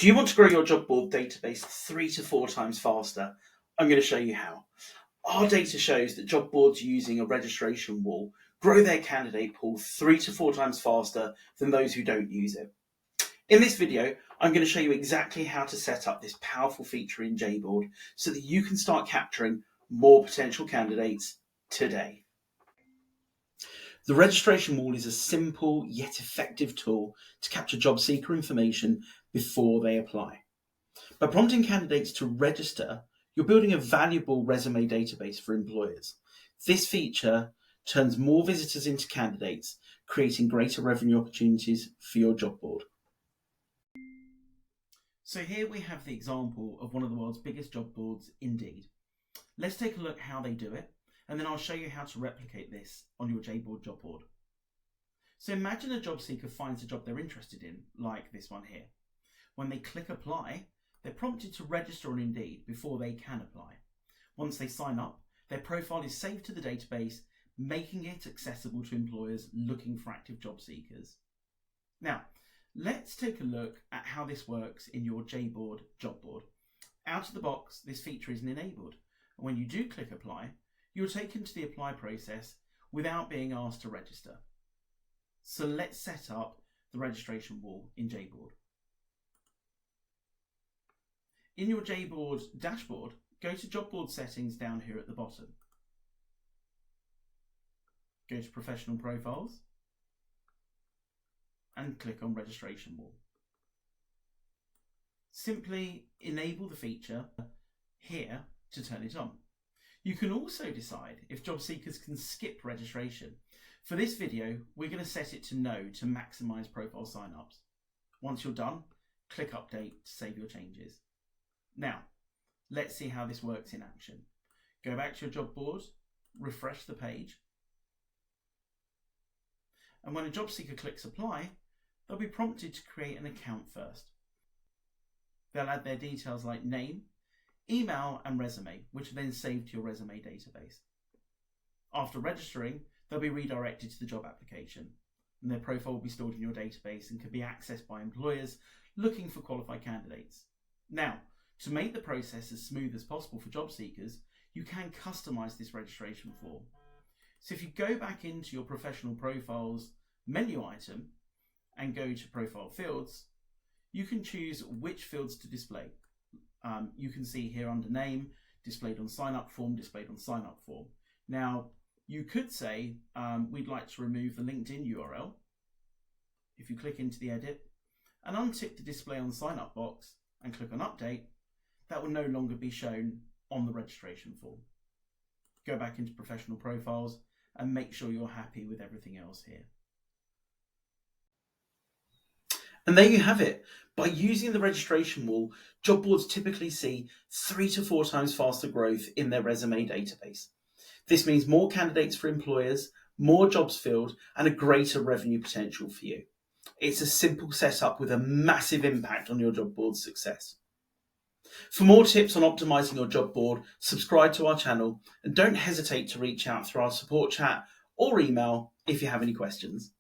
Do you want to grow your job board database 3 to 4 times faster? I'm going to show you how. Our data shows that job boards using a registration wall grow their candidate pool 3 to 4 times faster than those who don't use it. In this video, I'm going to show you exactly how to set up this powerful feature in JBoard so that you can start capturing more potential candidates today. The registration wall is a simple yet effective tool to capture job seeker information before they apply. By prompting candidates to register, you're building a valuable resume database for employers. This feature turns more visitors into candidates, creating greater revenue opportunities for your job board. So here we have the example of one of the world's biggest job boards, Indeed. Let's take a look how they do it, and then I'll show you how to replicate this on your JBoard job board. So imagine a job seeker finds a job they're interested in, like this one here. When they click apply, they're prompted to register on Indeed before they can apply. Once they sign up, their profile is saved to the database, making it accessible to employers looking for active job seekers. Now, let's take a look at how this works in your JBoard job board. Out of the box, this feature isn't enabled. And when you do click apply, you're taken to the apply process without being asked to register. So let's set up the registration wall in JBoard. In your JBoard dashboard, go to job board settings down here at the bottom. Go to professional profiles and click on registration wall. Simply enable the feature here to turn it on. You can also decide if job seekers can skip registration. For this video, we're going to set it to no to maximize profile signups. Once you're done, click update to save your changes. Now, let's see how this works in action. Go back to your job board, refresh the page, and when a job seeker clicks apply, they'll be prompted to create an account first. They'll add their details like name, email and resume, which are then saved to your resume database. After registering, they'll be redirected to the job application, and their profile will be stored in your database and can be accessed by employers looking for qualified candidates. Now, to make the process as smooth as possible for job seekers, you can customize this registration form. So if you go back into your professional profiles menu item and go to profile fields, you can choose which fields to display. You can see here under name, displayed on sign up form, displayed on sign up form. Now, you could say we'd like to remove the LinkedIn URL. If you click into the edit and untick the display on sign up box and click on update, that will no longer be shown on the registration form. Go back into professional profiles and make sure you're happy with everything else here. And there you have it. By using the registration wall, job boards typically see 3 to 4 times faster growth in their resume database. This means more candidates for employers, more jobs filled, and a greater revenue potential for you. It's a simple setup with a massive impact on your job board's success. For more tips on optimizing your job board, subscribe to our channel and don't hesitate to reach out through our support chat or email if you have any questions.